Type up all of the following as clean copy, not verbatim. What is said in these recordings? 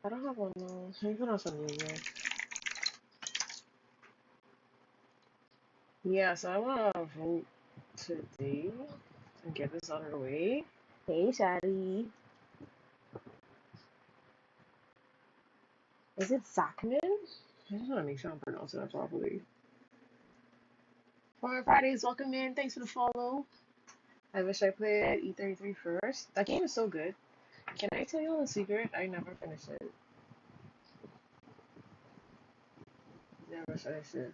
I don't have one now. Let me put on some music. Yeah, so I want to vote today and get this out of the way. Hey, Shadi. Is it Zachman? I just want to make sure I'm pronouncing that properly. Former Fridays, welcome in. Thanks for the follow. I wish I played E33 first. That game is so good. Can I tell you all a secret? I never finished it. Never finished it.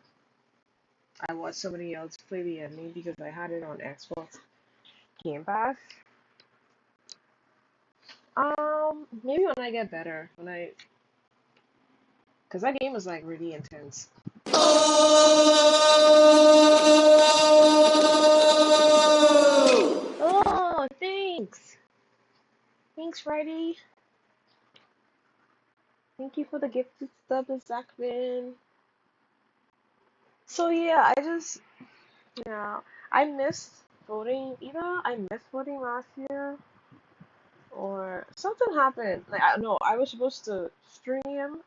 I watched somebody else play the ending because I had it on Xbox Game Pass. Maybe when I get better, cause that game was like really intense. Oh, thanks. Thanks, Friday. Thank you for the gifted stuff, Zachman. So yeah, yeah, I missed voting. Either I missed voting last year, or something happened. Like I was supposed to stream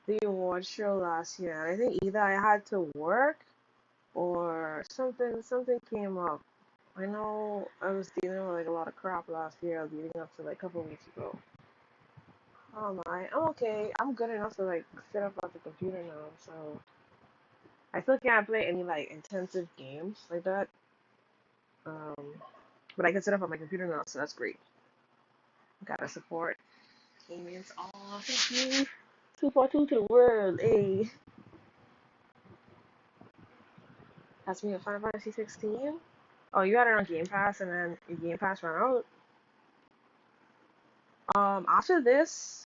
the award show last year. I think either I had to work or something came up. I know I was dealing with like a lot of crap last year leading up to like a couple weeks ago. Oh my, I'm okay. I'm good enough to like sit up at the computer now, so I still can't play any like intensive games like that. Um, but I can sit up on my computer now, so that's great. Gotta support payments. Oh, thank you. 242 to the world, hey. That's me at Final Fantasy 16. Oh, you got it on Game Pass, and then your Game Pass ran out. After this,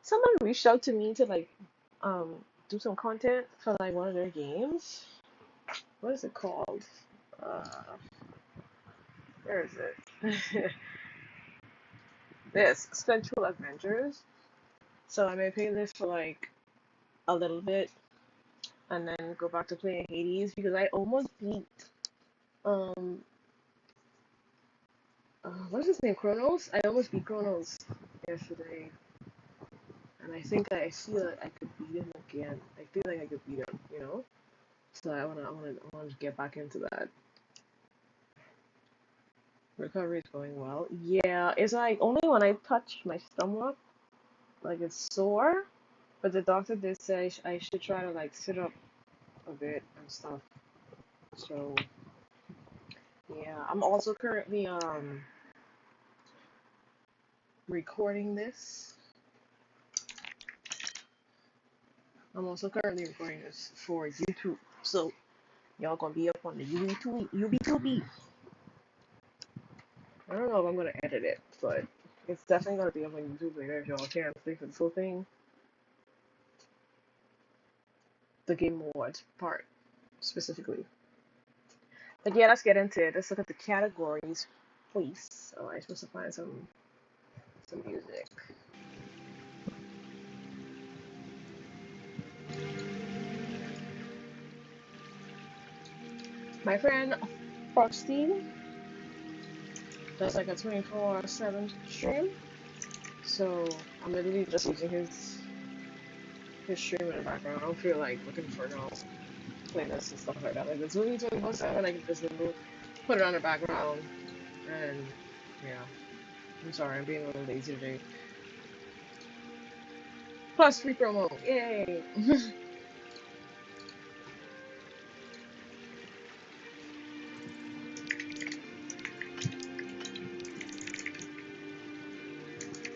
someone reached out to me to like, um, do some content for like one of their games. What is it called? Uh, where is it? This Sensual Adventures. So I may pay this for like a little bit, and then go back to playing Hades because I almost beat um what is his name, Chronos? I almost beat Chronos yesterday, and I feel like I could beat him again. I feel like I could beat him. So I wanna get back into that. Recovery is going well. Yeah, it's like only when I touch my stomach, like it's sore. But the doctor did say I should try to like sit up a bit and stuff. So yeah, I'm also currently recording this. I'm also currently recording this for YouTube. So y'all gonna be up on the UB2B. I don't know if I'm gonna edit it, but it's definitely gonna be up on YouTube later if y'all can't stay for the full thing. The Game Awards part specifically. But yeah, let's get into it. Let's look at the categories, please. So I'm supposed to find some music. My friend Frosty does like a 24/7 stream, so I'm literally just using his stream in the background. I don't feel like looking for no playlists and stuff like that. Like it's really 24/7. I can just put it on the background, and yeah. I'm sorry, I'm being a little lazy today. Plus free promo, yay!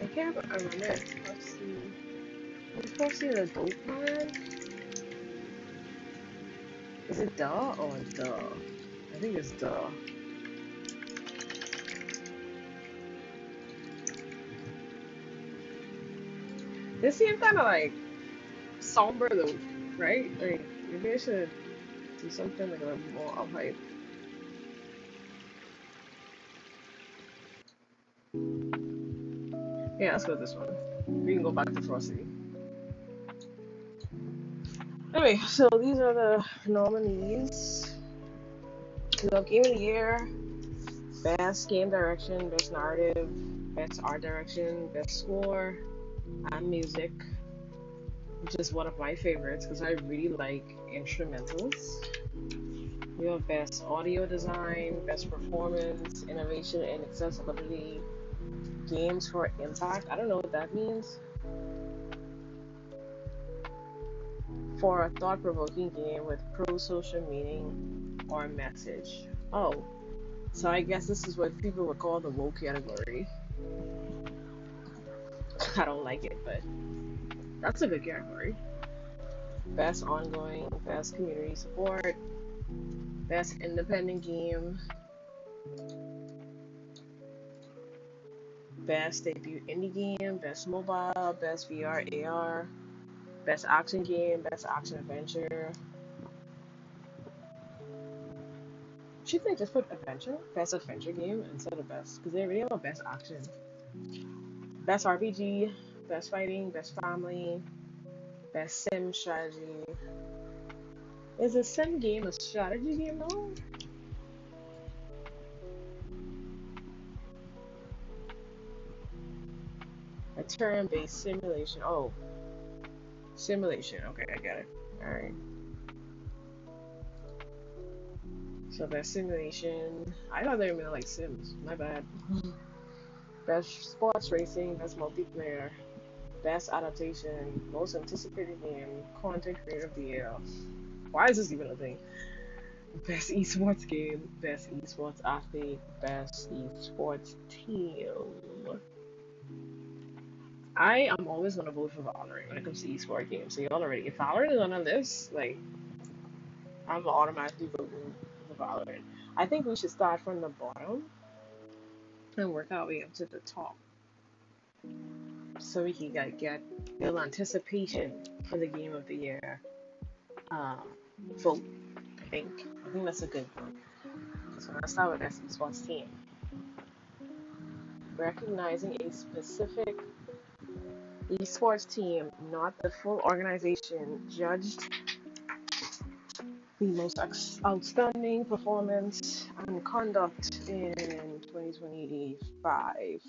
I can't remember. Frosty. Is Frosty the dope man? Is it duh or duh? I think it's duh. This seems kind of like somber though, right? Like maybe I should do something like a little more uphype. Yeah, let's go with this one. We can go back to Frosty. Anyway, so these are the nominees. We have Game of the Year, Best Game Direction, Best Narrative, Best Art Direction, Best Score, and music, which is one of my favorites because I really like instrumentals. We have best audio design, best performance, innovation and accessibility, games for impact. I don't know what that means. For a thought-provoking game with pro-social meaning or message. Oh, so I guess this is what people would call the woke category. I don't like it, but that's a good category. Best ongoing, best community support, best independent game, best debut indie game, best mobile, best VR AR, best action game, best action adventure. Should they just put adventure? Best adventure game instead of best? Because they already have a best action. Best RPG, best fighting, best family, best sim strategy. Is a sim game a strategy game though? A turn-based simulation. Oh, simulation. Okay, I get it. Alright. So best simulation. I thought they were meant like Sims. My bad. Best sports racing, best multiplayer, best adaptation, most anticipated game, content creator of the year. Why is this even a thing? Best esports game, best esports athlete, best esports team. I am always gonna vote for Valorant when it comes to esports games. So y'all already, if Valorant is on a list, like I'm automatically voting for Valorant. I think we should start from the bottom and work our way up to the top, so we can get a little anticipation for the game of the year. Um, Vote. I think that's a good one. So let's start with best esports team. Recognizing a specific esports team, not the full organization, judged the most outstanding performance and conduct in 2025.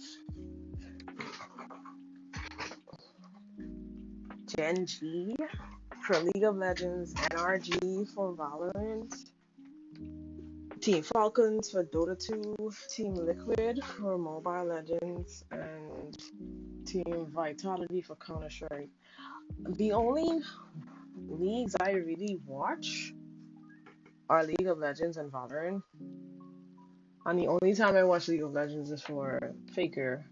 Gen G for League of Legends, NRG for Valorant, Team Falcons for Dota 2, Team Liquid for Mobile Legends, and Team Vitality for Counter-Strike. The only leagues I really watch are League of Legends and Valorant. And the only time I watch League of Legends is for Faker.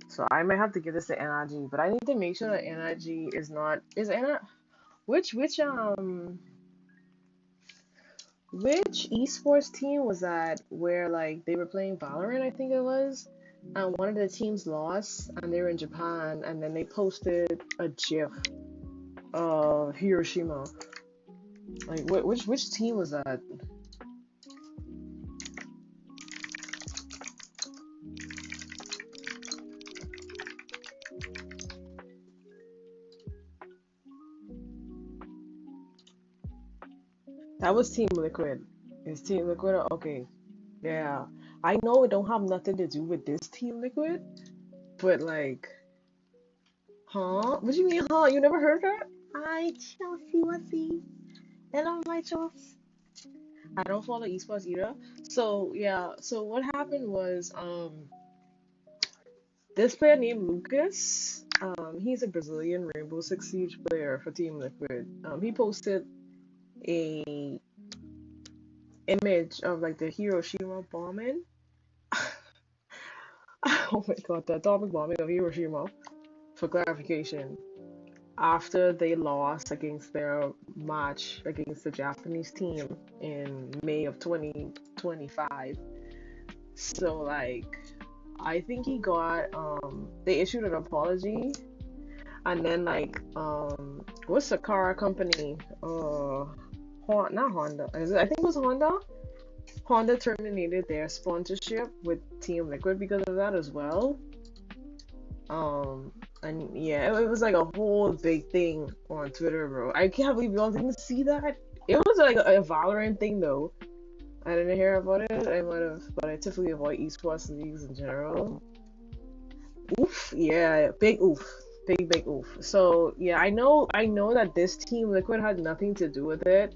So I might have to give this to NRG, but I need to make sure that NRG is not which esports team was that where like they were playing Valorant, I think it was, and one of the teams lost and they were in Japan and then they posted a GIF of Hiroshima. Like which team was that? That was Team Liquid. Is Team Liquid okay? Yeah. I know it don't have nothing to do with this Team Liquid, but like, huh? What do you mean, huh? You never heard that? Hi, Chelsea, what's he? Hello, my Chelsea. I don't follow esports either. So yeah, so what happened was this player named Lucas, he's a Brazilian Rainbow Six Siege player for Team Liquid. He posted a image of like the Hiroshima bombing. Oh my god, the atomic bombing of Hiroshima, for clarification, after they lost against their match against the Japanese team in May of 2025. So like I think he got they issued an apology, and then like what's the car company? Not Honda. I think it was Honda. Honda terminated their sponsorship with Team Liquid because of that as well. And yeah, it was like a whole big thing on Twitter, bro. I can't believe y'all didn't see that. It was like a Valorant thing though. I didn't hear about it. I might have, but I typically avoid esports leagues in general. Oof, yeah, big oof, big oof. So yeah, I know that this Team Liquid had nothing to do with it,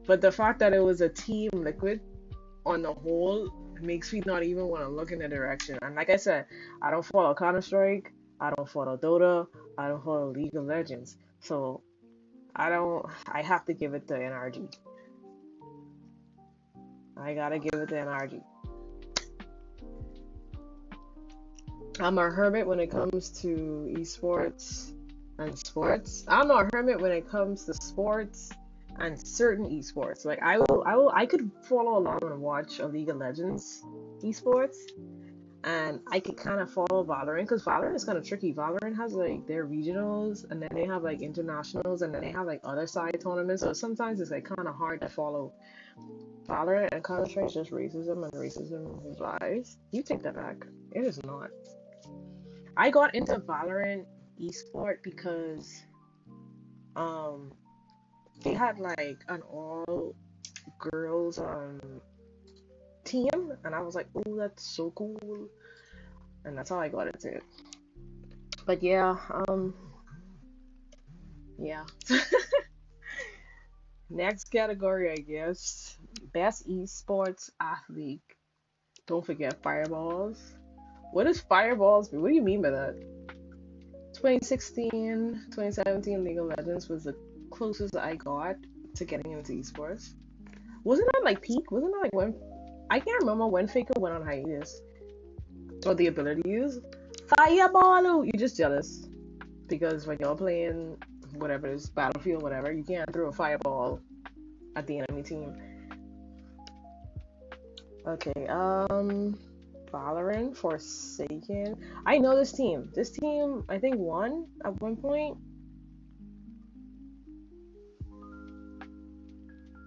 but the fact that it was a Team Liquid on the whole makes me not even want to look in the direction. And like I said, I don't follow Counter Strike, I don't follow Dota, I don't follow League of Legends, so I don't. I have to give it to NRG. I gotta give it to NRG. I'm a hermit when it comes to esports and sports. I'm a hermit when it comes to sports and certain esports. Like I could follow along and watch a League of Legends esports, and I could kind of follow Valorant because Valorant is kind of tricky. Valorant has like their regionals, and then they have like internationals, and then they have like other side tournaments. So sometimes it's like kind of hard to follow. Valorant and Counter Strike is just racism, and racism is lies. You take that back. It is not. I got into Valorant esport because um they had like an all girls team, and I was like, oh, that's so cool, and that's how I got into it. But yeah, yeah. Next category, I guess, best esports athlete. Don't forget fireballs. What is fireballs? What do you mean by that? 2016, 2017 League of Legends was the closest I got to getting into esports. Wasn't that like peak? Wasn't that like when I can't remember when Faker went on hiatus or the ability to use Fireball. You're just jealous because when you're playing whatever it is, Battlefield, whatever, you can't throw a fireball at the enemy team. Okay, Valorant, Forsaken. I know this team. This team, I think, won at one point.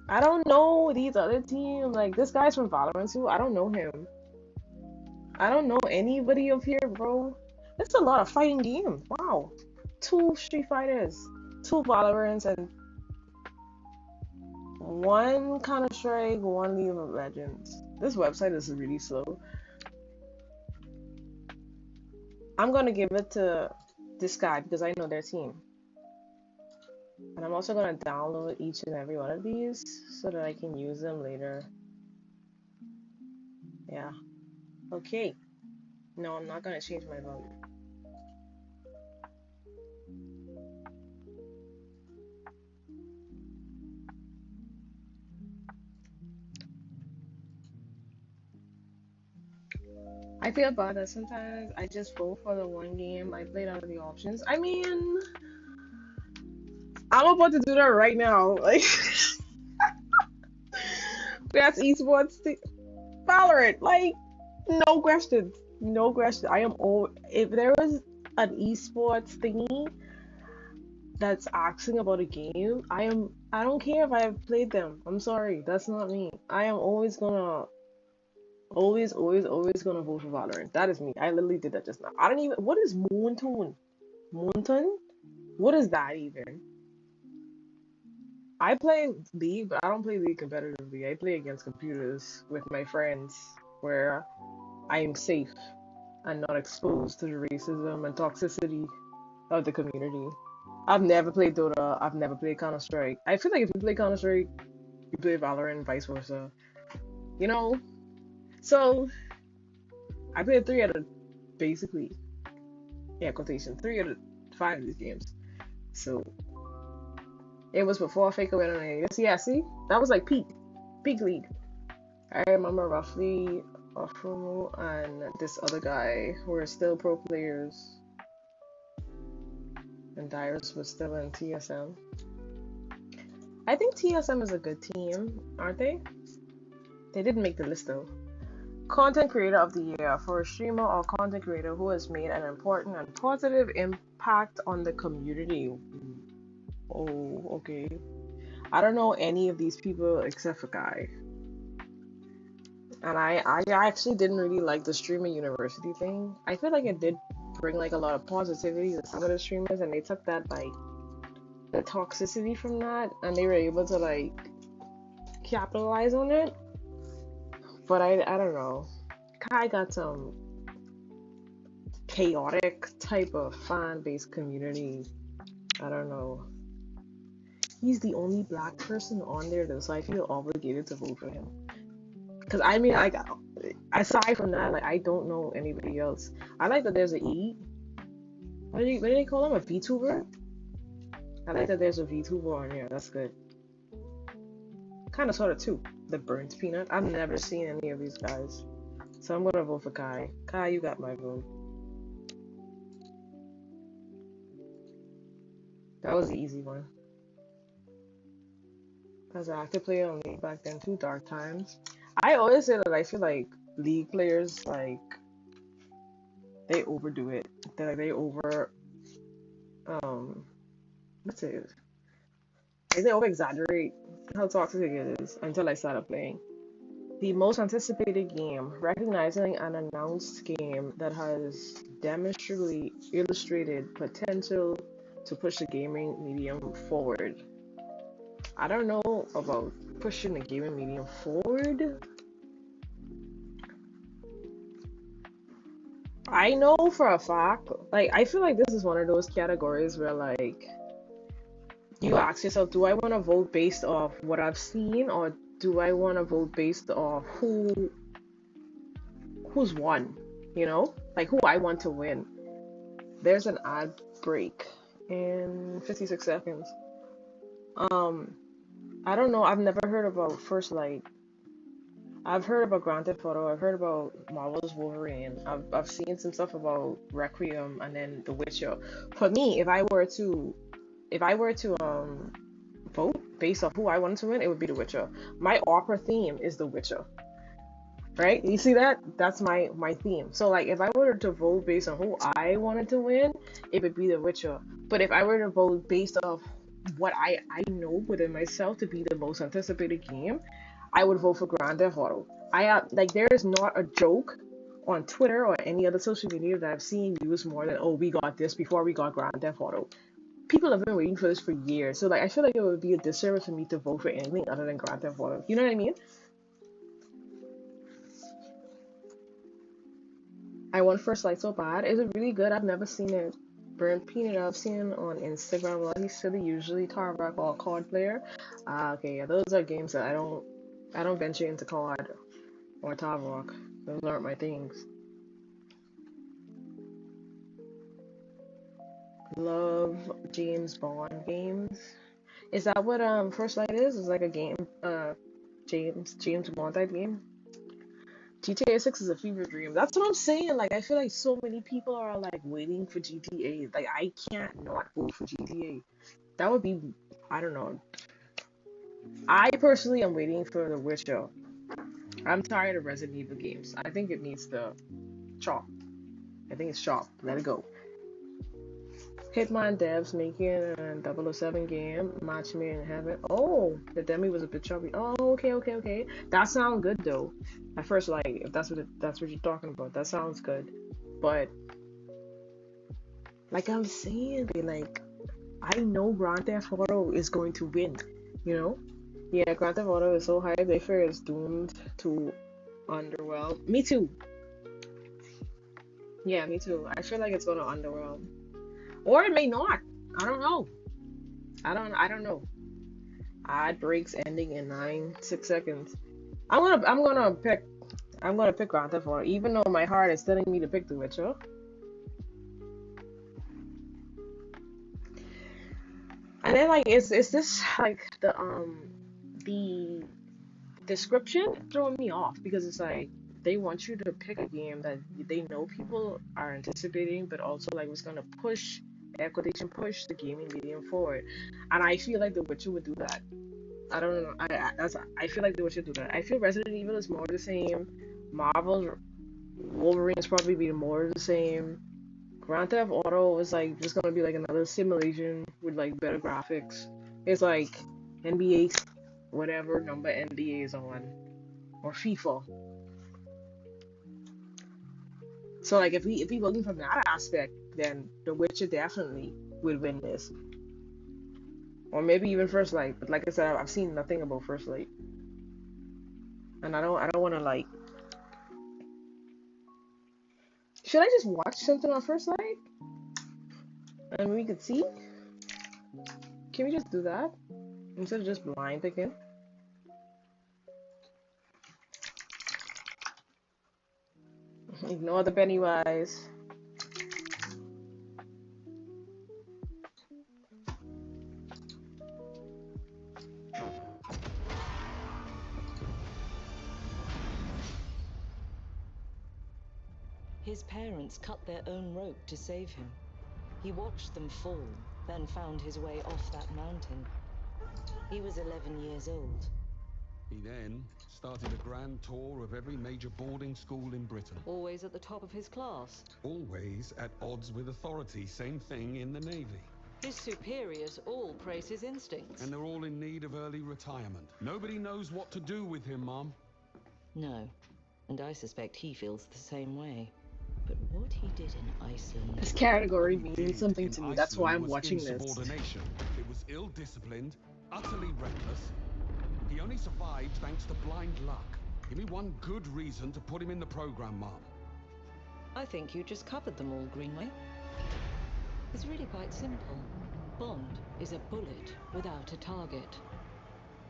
I don't know these other teams. Like, this guy's from Valorant too. I don't know him. I don't know anybody up here, bro. It's a lot of fighting games. Wow. Two Street Fighters, two Valorants, and one Counter Strike, one League of Legends. This website is really slow. I'm gonna give it to this guy because I know their team. And I'm also gonna download each and every one of these so that I can use them later. Yeah. Okay. No, I'm not gonna change my vote. I feel bad that sometimes I just vote for the one game I played out of the options. I mean, I'm about to do that right now. Like, that's esports. Valorant. Like, no question. No question. I am all. If there was an esports thingy that's asking about a game, I am. I don't care if I've played them. I'm sorry. That's not me. I am always gonna. Always gonna vote for Valorant. That is me. I literally did that just now. I don't even. What is Moonton? Moonton? What is that even? I play League, but I don't play League competitively. I play against computers with my friends where I am safe and not exposed to the racism and toxicity of the community. I've never played Dota. I've never played Counter Strike. I feel like if you play Counter Strike, you play Valorant, vice versa. You know? So, I played three out of basically, yeah, quotation, three out of five of these games. So, it was before Faker went on hiatus. Yeah, see? That was like peak league. I remember roughly Afumu and this other guy who were still pro players, and Dyrus was still in TSM. I think TSM is a good team, aren't they? They didn't make the list though. Content Creator of the Year for a streamer or content creator who has made an important and positive impact on the community. Oh, okay. I don't know any of these people except for Guy. And I actually didn't really like the streamer university thing. I feel like it did bring like a lot of positivity to some of the streamers, and they took that like the toxicity from that, and they were able to like capitalize on it. But I don't know. Kai got some chaotic type of fan-based community. I don't know. He's the only black person on there though, so I feel obligated to vote for him. Cause I mean, like, aside from that, like, I don't know anybody else. I like that there's a E. What do they call him? A VTuber? I like that there's a VTuber on here. That's good. Kind of, sort of too. The burnt peanut. I've never seen any of these guys, so I'm gonna vote for Kai. Kai, you got my vote. That was the easy one. As an active player on League back then, too, dark times. I always say that I feel like League players, like, they overdo it. They over, what's it? Like, they over exaggerate how toxic it is until I started playing. The most anticipated game, recognizing an announced game that has demonstrably illustrated potential to push the gaming medium forward. I don't know about pushing the gaming medium forward. I know for a fact, like, I feel like this is one of those categories where, like, you ask yourself, do I want to vote based off what I've seen, or do I want to vote based off who's won? You know, like who I want to win. There's an ad break in 56 seconds. I don't know. I've never heard about First Light. I've heard about Grand Theft Auto. I've heard about Marvel's Wolverine. I've seen some stuff about Requiem and then The Witcher. For me, if I were to vote based off who I wanted to win, it would be The Witcher. My opera theme is The Witcher. Right? You see that? That's my theme. So like if I were to vote based on who I wanted to win, it would be The Witcher. But if I were to vote based off what I know within myself to be the most anticipated game, I would vote for Grand Theft Auto. Like there is not a joke on Twitter or any other social media that I've seen used more than, oh, we got this before we got Grand Theft Auto. People have been waiting for this for years, so like I feel like it would be a disservice for me to vote for anything other than Grand Theft Auto. You know what I mean? I want First Light so bad. Is it really good? I've never seen it. Burnt Peanut, I've seen it on Instagram. Well, he's silly, usually Tarback or COD player. Okay, yeah, those are games that I don't venture into COD or Tarback. Those aren't my things. Love James Bond games. Is that what First Light is? Is like a game, James Bond type game? GTA 6 is a fever dream. That's what I'm saying. Like, I feel like so many people are like waiting for GTA. Like, I can't not vote for GTA. That would be, I don't know. I personally am waiting for The Witcher. I'm tired of Resident Evil games. I think it needs to chop. I think it's chop. Let it go. Hitman devs making a 007 game, Match Made in Heaven. Oh, the demi was a bit chubby. Oh, okay. That sounds good though. At first, like, if that's what you're talking about, that sounds good. But like I'm saying, like, I know Grand Theft Auto is going to win. You know? Yeah, Grand Theft Auto is so hyped. They fear it's doomed to underwhelm. Me too. Yeah, me too. I feel like it's gonna underwhelm, or it may not. I don't know. I don't know. Ad breaks ending in 6 seconds. I'm gonna pick Grand Theft Auto, even though my heart is telling me to pick The Witcher. And then like is this like the description throwing me off because it's like they want you to pick a game that they know people are anticipating, but also like was gonna push air quotation push the gaming medium forward. And I feel like The Witcher would do that. I don't know. I feel like they should do that. I feel Resident Evil is more the same. Marvel's Wolverine is probably be more the same. Grand Theft Auto is like just gonna be like another simulation with like better graphics. It's like NBA, whatever number NBA is on, or FIFA. So like if we looking from that aspect, then The Witcher definitely would win this, or maybe even First Light. But like I said, I've seen nothing about First Light, and I don't want to like Should I just watch something on first light and we could see? Can we just do that instead of just blind picking? Ignore the Pennywise. His parents cut their own rope to save him. He watched them fall, then found his way off that mountain. He was 11 years old. He then started a grand tour of every major boarding school in Britain. Always at the top of his class. Always at odds with authority. Same thing in the Navy. His superiors all praise his instincts. And they're all in need of early retirement. Nobody knows what to do with him, Mom. No, and I suspect he feels the same way. But what he did in Iceland... This category means something to me. That's why I'm watching this. Insubordination. It was ill-disciplined, utterly reckless. He only survived thanks to blind luck. Give me one good reason to put him in the program, Mom. I think you just covered them all, Greenway. It's really quite simple. Bond is a bullet without a target.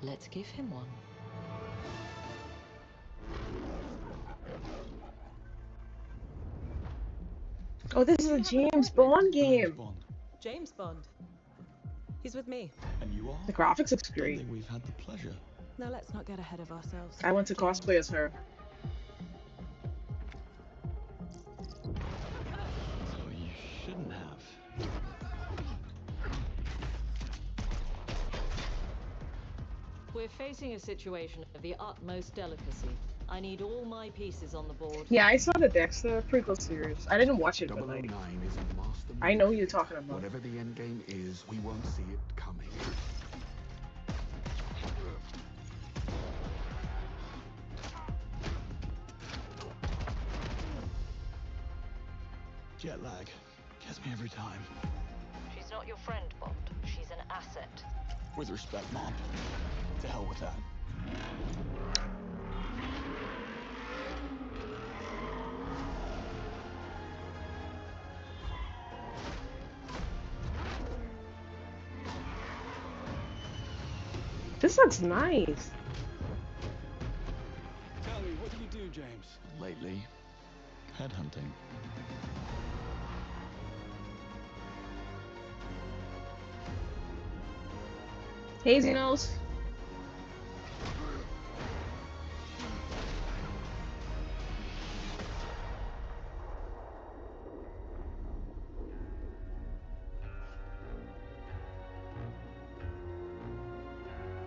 Let's give him one. Oh, this is a James Bond game. James Bond. He's with me. And you are? The graphics looks I great. think we've had the pleasure. Now let's not get ahead of ourselves. I want to cosplay as her. So you shouldn't have. We're facing a situation of the utmost delicacy. I need all my pieces on the board. Yeah, I saw the Dexter prequel series. I didn't watch it, but 009 like, is a master. I know who you're talking about. Whatever the end game is, we won't see it coming. Jet lag. Gets me every time. She's not your friend, Bond. She's an asset. With respect, Mom. To hell with that. This looks nice. Tell me, what do you do, James? Lately, headhunting. Hey, Xenos.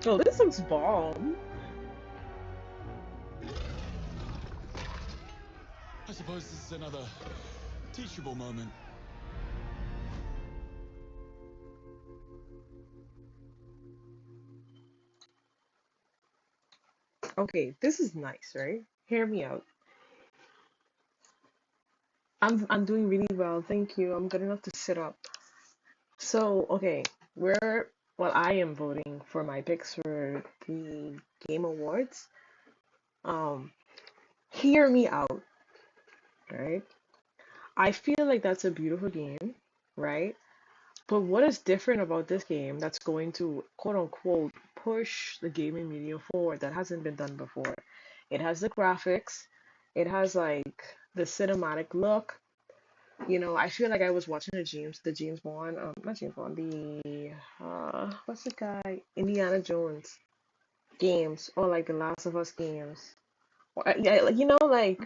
Oh, this looks bomb. I suppose this is another teachable moment. Okay, this is nice, right? Hear me out. I'm doing really well, thank you. I'm good enough to sit up. So, okay, I am voting for my picks for the Game Awards. Hear me out, right? I feel like that's a beautiful game, right? But what is different about this game that's going to quote unquote push the gaming medium forward that hasn't been done before? It has the graphics, it has like the cinematic look. You know, I feel like I was watching the James Bond, not James Bond, what's the guy? Indiana Jones games, or like the Last of Us games. Or, yeah, like, like,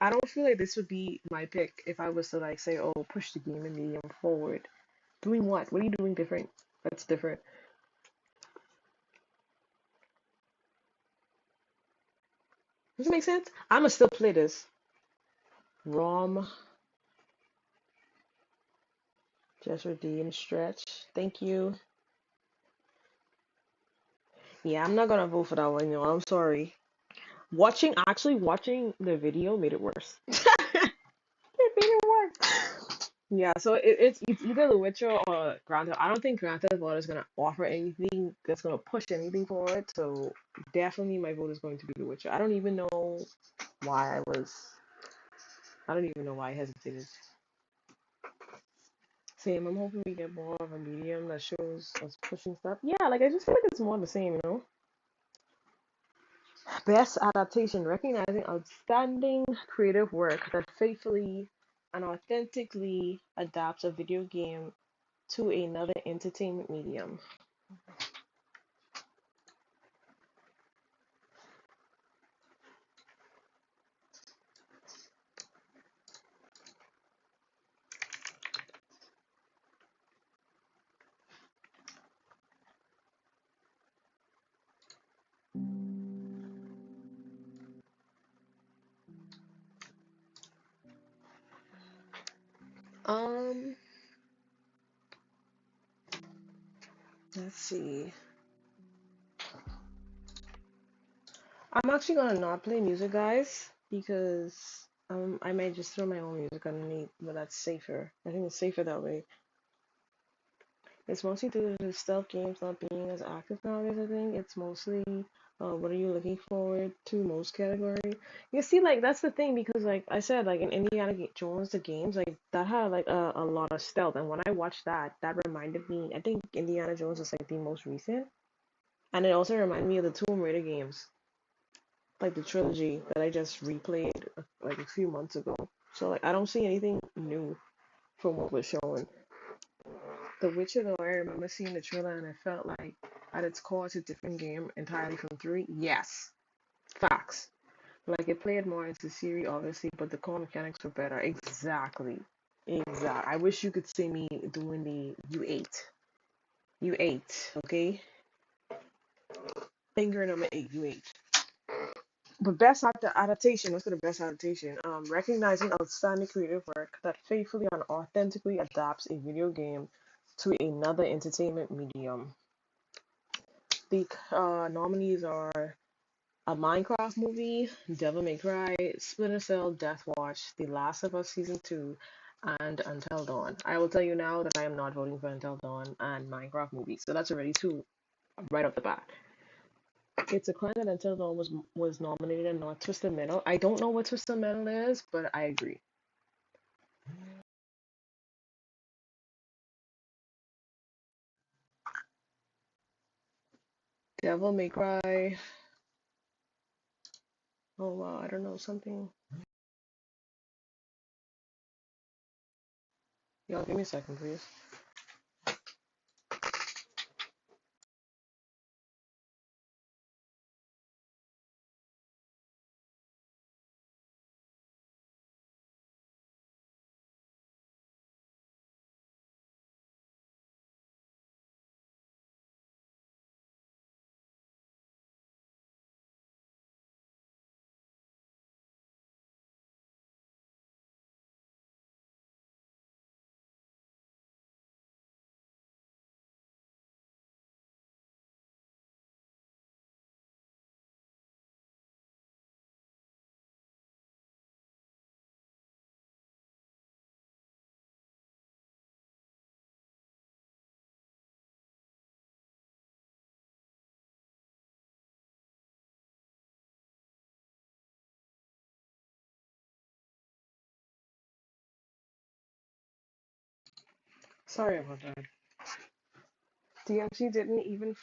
I don't feel like this would be my pick if I was to like say, oh, push the gaming medium forward. Doing what? What are you doing different? That's different. Does it make sense? I'ma still play this. ROM. Just redeem stretch. Thank you. Yeah, I'm not gonna vote for that one, I'm sorry. Actually watching the video made it worse. It made it worse. Yeah, so it's either The Witcher or Grand Theft. I don't think Grand Theft Auto is gonna offer anything that's gonna push anything forward. So definitely my vote is going to be The Witcher. I don't even know why I was I don't even know why I hesitated. Same. I'm hoping we get more of a medium that shows us pushing stuff. Yeah, like I just feel like it's more of the same, you know. Best adaptation, recognizing outstanding creative work that faithfully and authentically adapts a video game to another entertainment medium. Um, let's see. I'm actually gonna not play music, guys, because I might just throw my own music underneath, but that's safer. I think it's safer that way. It's mostly due to stealth games not being as active nowadays. I think it's mostly what are you looking forward to most category. You see, like that's the thing because like I said, like in Jones the games like that had like a lot of stealth, and when I watched that, that reminded me. I think Indiana Jones is like the most recent, and it also reminded me of the Tomb Raider games, like the trilogy that I just replayed like a few months ago. So like I don't see anything new from what was shown. The Witcher, though, I remember seeing the trailer and I felt like at its core it's a different game entirely from 3. Yes, facts. Like it played more into series, obviously, but the core mechanics were better. Exactly. Exact. I wish you could see me doing the you ate. You ate, okay? Finger number 8, you ate. But best adaptation, let's go to best adaptation. Recognizing outstanding creative work that faithfully and authentically adapts a video game to another entertainment medium. The nominees are a Minecraft movie, Devil May Cry, Splinter Cell, Death Watch, The Last of Us Season 2, and Until Dawn. I will tell you now that I am not voting for Until Dawn and Minecraft movie, so that's already 2 right off the bat. It's a crime that Until Dawn was nominated and not Twisted Metal. I don't know what Twisted Metal is, but I agree. Devil May Cry. Oh wow, I don't know something. Y'all give me a second, please. Sorry about that. DMC didn't even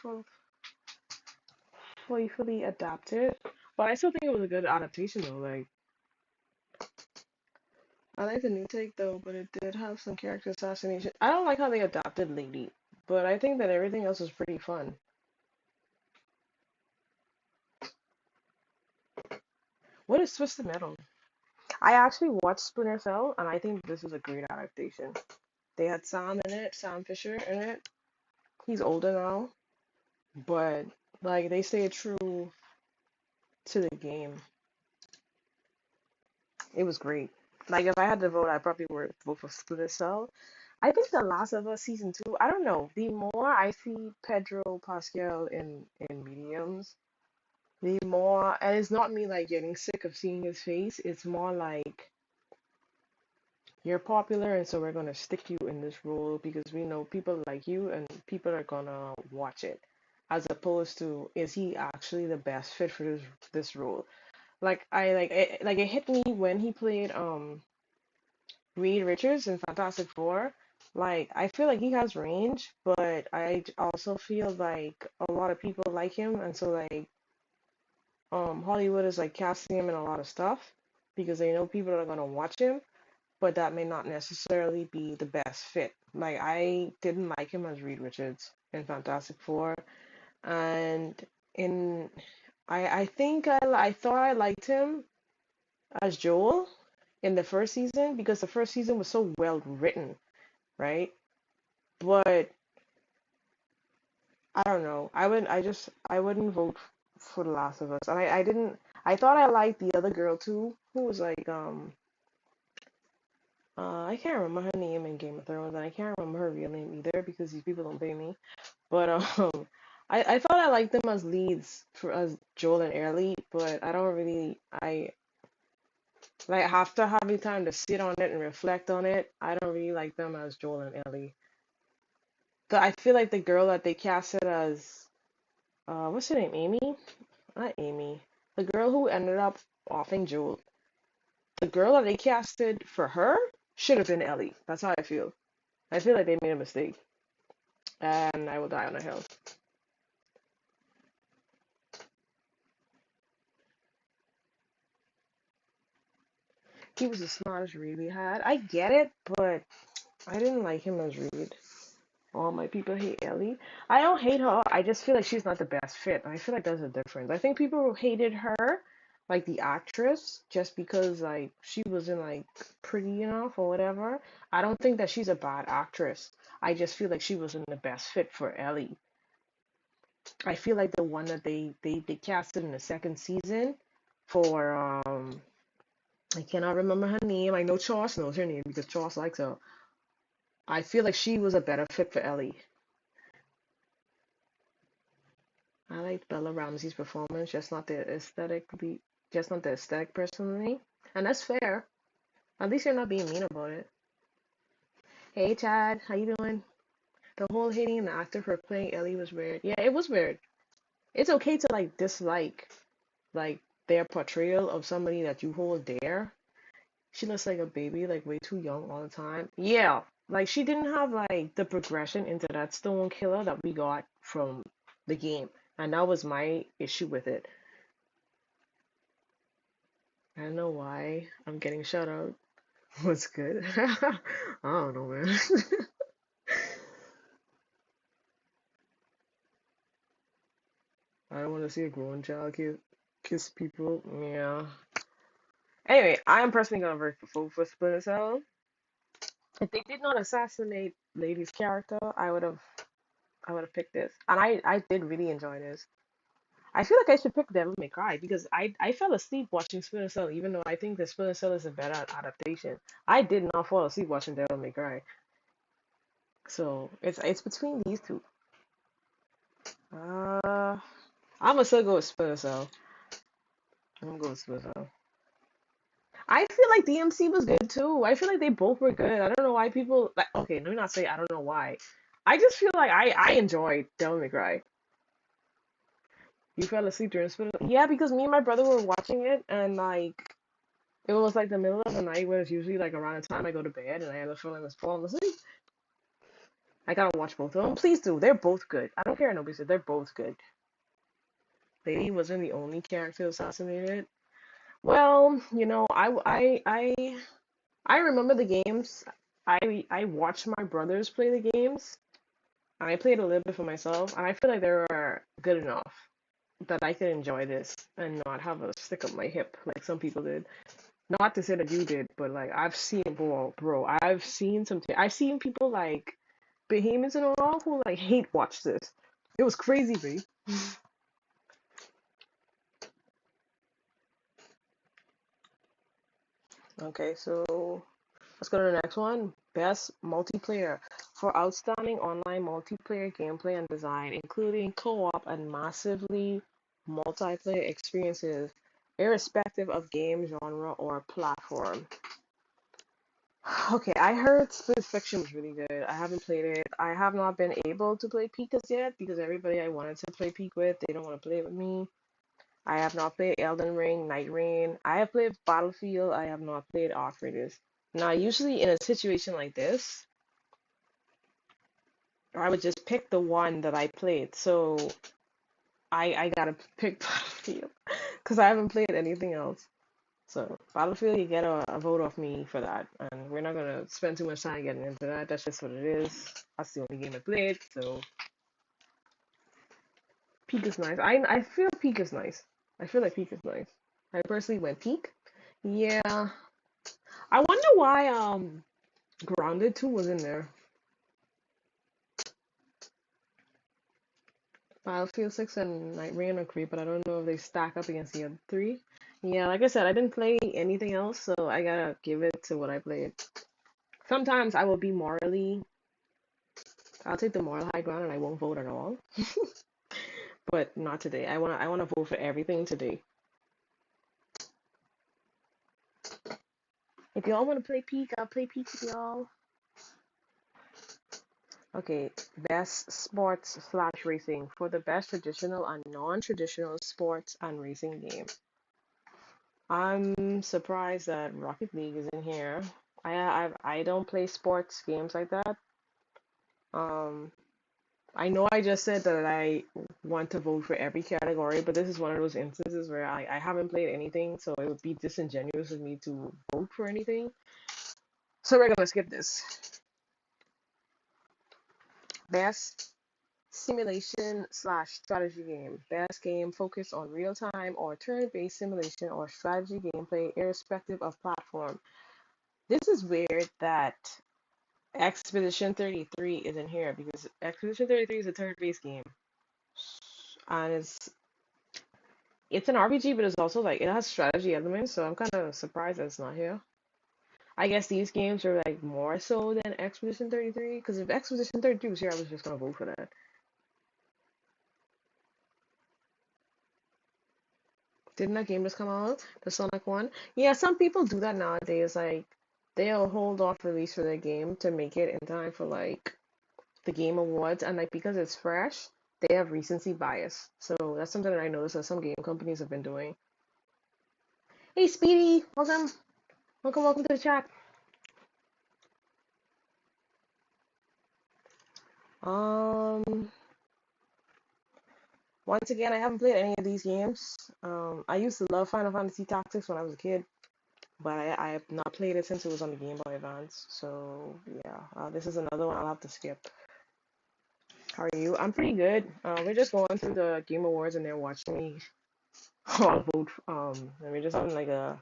fully adapt it, but I still think it was a good adaptation though. Like I like the new take though, but it did have some character assassination. I don't like how they adapted Lady, but I think that everything else was pretty fun. What is Twisted Metal? I actually watched Splinter Cell, and I think this is a great adaptation. They had Sam in it, Sam Fisher in it. He's older now, but like they stayed true to the game. It was great. Like if I had to vote, I probably would vote for Splinter Cell. I think The Last of Us season 2. I don't know. The more I see Pedro Pascal in mediums, the more, and it's not me like getting sick of seeing his face. It's more like you're popular, and so we're gonna stick you in this role because we know people like you, and people are gonna watch it. As opposed to, is he actually the best fit for this role? Like I like it hit me when he played Reed Richards in Fantastic Four. Like, I feel like he has range, but also feel like a lot of people like him, and so like Hollywood is like casting him in a lot of stuff because they know people are gonna watch him, but that may not necessarily be the best fit. Like, I didn't like him as Reed Richards in Fantastic Four, and in I think I thought I liked him as Joel in the first season because the first season was so well written, right? But I don't know. I wouldn't vote for The Last of Us. And I didn't I thought I liked the other girl too, who was like I can't remember her name in Game of Thrones, and I can't remember her real name either because these people don't pay me. But I thought I liked them as leads for as Joel and Ellie, but I don't really I like after having time to sit on it and reflect on it, I don't really like them as Joel and Ellie. I feel like the girl that they casted as what's her name? Amy? Not Amy. The girl who ended up offing Joel. The girl that they casted for her should have been Ellie. That's how I feel. I feel like they made a mistake. And I will die on a hill. He was the smartest Reed we had. I get it, but I didn't like him as Reed. All my people hate Ellie. I don't hate her. I just feel like she's not the best fit. I feel like there's a difference. I think people hated her, like the actress, just because like she wasn't like pretty enough or whatever. I don't think that she's a bad actress. I just feel like she wasn't the best fit for Ellie. I feel like the one that they casted in the second season for I cannot remember her name. I know Charles knows her name because Charles likes her. I feel like she was a better fit for Ellie. I liked Bella Ramsey's performance, just not the aesthetic personally, and that's fair. At least you're not being mean about it. Hey Chad, how you doing? The whole hating the actor for playing Ellie was weird. Yeah, it was weird. It's okay to like dislike like their portrayal of somebody that you hold dear. She looks like a baby, like way too young all the time. Yeah, like she didn't have like the progression into that stone killer that we got from the game, and that was my issue with it. I don't know why I'm getting shut out. What's good? I don't know, man. I don't want to see a grown child kiss people. Yeah. Anyway, I am personally gonna vote for Splinter Cell. If they did not assassinate Lady's character, I would have picked this, and I did really enjoy this. I feel like I should pick Devil May Cry because I fell asleep watching Splinter Cell, even though I think the Splinter Cell is a better adaptation. I did not fall asleep watching Devil May Cry, so it's between these two. Uh, I'm gonna still go with Splinter Cell. I'm gonna go with Splinter Cell. I feel like DMC was good too. I feel like they both were good. I don't know why people like. Okay, let me not say I don't know why. I just feel like I enjoyed Devil May Cry. You fell asleep during Splinter. Yeah, because me and my brother were watching it, and like it was like the middle of the night, where it's usually like around the time I go to bed, and I had a feeling I was falling asleep. I gotta watch both of them. Please do. They're both good. I don't care what nobody said. They're both good. Lady wasn't the only character assassinated. Well, I remember the games. I watched my brothers play the games, and I played a little bit for myself, and I feel like they were good enough that I could enjoy this and not have a stick up my hip like some people did. Not to say that you did, but like I've seen, bro, I've seen I've seen people like Bahamians and all who like hate watch this. It was crazy, B. Okay, so let's go to the next one. Best multiplayer for outstanding online multiplayer gameplay and design, including co-op and massively multiplayer experiences, irrespective of game genre or platform. Okay, I heard Split Fiction was really good. I haven't played it. I have not been able to play Pika yet because everybody I wanted to play Peak with, they don't want to play with me. I have not played Elden Ring, Night Rain. I have played Battlefield. I have not played Arc Raiders. Now, usually in a situation like this, I would just pick the one that I played. So I gotta pick Battlefield because I haven't played anything else. So Battlefield, you get a vote off me for that, and we're not gonna spend too much time getting into that. That's just what it is. That's the only game I played. So Peak is nice. I feel Peak is nice. I feel like Peak is nice. I personally went Peak. Yeah. I wonder why Grounded 2 was in there. Battlefield 6 and Night Rain agree, but I don't know if they stack up against the other three. Yeah, like I said, I didn't play anything else, so I gotta give it to what I played. Sometimes I will be morally, I'll take the moral high ground and I won't vote at all, but not today. I wanna vote for everything today. If y'all wanna play Peak, I'll play Peak with y'all. Okay, best sports slash racing for the best traditional and non-traditional sports and racing game. I'm surprised that Rocket League is in here. I don't play sports games like that. Um, I know I just said that I want to vote for every category, but this is one of those instances where I haven't played anything, so it would be disingenuous of me to vote for anything. So we're gonna skip this. Best simulation slash strategy game. Best game focused on real time or turn based simulation or strategy gameplay, irrespective of platform. This is weird that Expedition 33 is in here because Expedition 33 is a turn-based game, and it's an RPG, but it's also like it has strategy elements. So I'm kind of surprised that it's not here. I guess these games are like more so than Expedition 33, because if Expedition 33 was here, I was just gonna vote for that. Didn't that game just come out? The Sonic one? Yeah, some people do that nowadays. Like they'll hold off release for their game to make it in time for like the Game Awards, and like because it's fresh, they have recency bias. So that's something that I noticed that some game companies have been doing. Hey, Speedy, welcome, welcome to the chat. Um, Once again, I haven't played any of these games. I used to love Final Fantasy Tactics when I was a kid, but I have not played it since it was on the Game Boy Advance. So yeah, this is another one I'll have to skip. How are you? I'm pretty good. We're just going through the Game Awards and they're watching me vote. And we're just having like a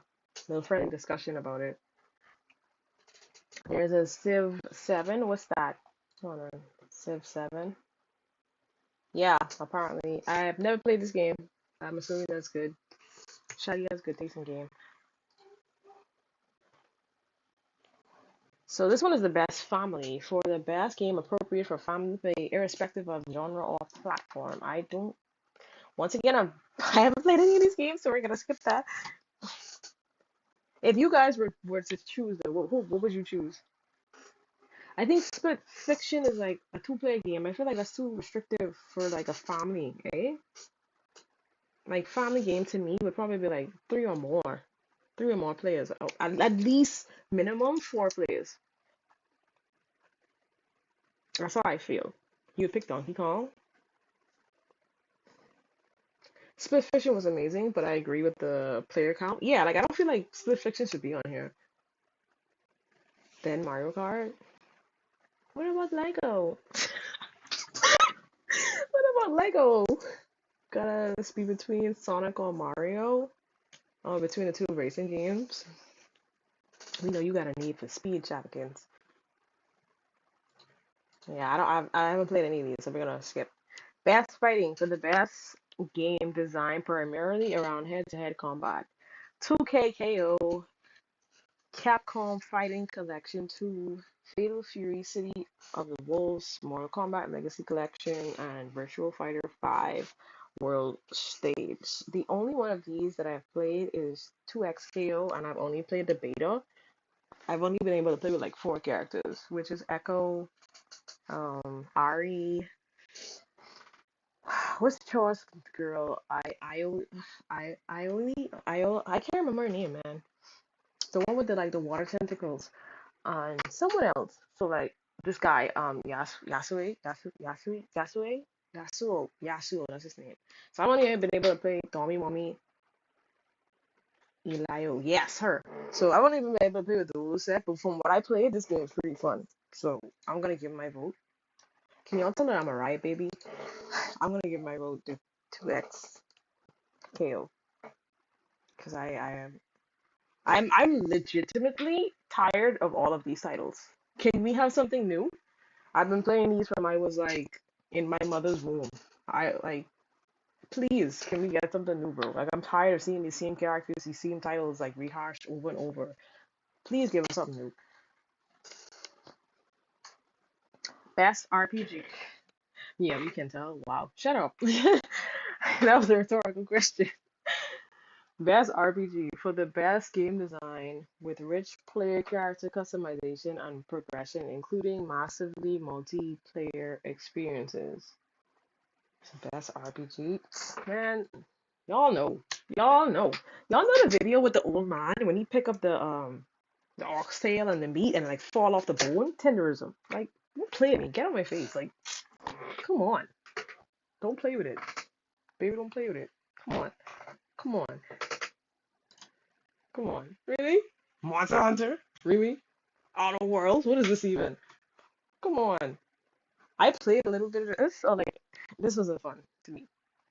little friendly discussion about it. There's a Civ 7. What's that? Hold on. Civ 7. Yeah, apparently. I have never played this game. I'm assuming that's good. Shaggy has good taste in game. So this one is the best family for the best game appropriate for family play, irrespective of genre or platform. I don't. Once again, I haven't played any of these games, so we're gonna skip that. If you guys were to choose, though, what would you choose? I think Split Fiction is like a two-player game. I feel like that's too restrictive for like a family, eh? Like family game to me would probably be like three or more players. Oh, at least minimum four players. That's how I feel. You would pick Donkey Kong. Split Fiction was amazing, but I agree with the player count. Yeah, like I don't feel like Split Fiction should be on here. Then Mario Kart. What about Lego? What about Lego? Gotta be between Sonic or Mario. Between the two racing games. We know you got a need for speed, Chapkins. Yeah, I haven't played any of these, so we're gonna skip. Best fighting for the best game designed primarily around head-to-head combat. 2K KO, Capcom Fighting Collection 2, Fatal Fury City of the Wolves, Mortal Kombat Legacy Collection, and Virtual Fighter 5 World Stage. The only one of these that I've played is 2XKO, and I've only played the beta. I've only been able to play with like four characters, which is Echo, Ari, what's the chores girl? I can't remember her name, man. the one with the like the water tentacles, and someone else. So like this guy, Yasuo, that's his name. So I've only been able to play Tommy, Mommy, Elio. Yes, her. So I won't even be able to play with the rule set, but from what I played, this game is pretty fun. So I'm gonna give my vote. Can y'all tell me I'm a riot baby? I'm gonna give my vote to X KO because I am I'm legitimately tired of all of these titles. Can we have something new? I've been playing these from I was like in my mother's womb. I like please can we get something new, bro? Like I'm tired of seeing these same characters, these same titles like rehashed over and over. Please give us something new. Best RPG. Yeah, we can tell. Wow. Shut up. That was a rhetorical question. Best RPG for the best game design with rich player character customization and progression, including massively multiplayer experiences. Best RPG. Man, y'all know. Y'all know. Y'all know the video with the old man when he pick up the oxtail and the meat and like fall off the bone? Tenderism. Like, don't play at me. Get on my face. Like, come on. Don't play with it. Baby, don't play with it. Come on. Come on. Come on. Really? Monster Hunter? Really? Outer Worlds? What is this even? Come on. I played a little bit of this. Oh, like, this wasn't fun to me.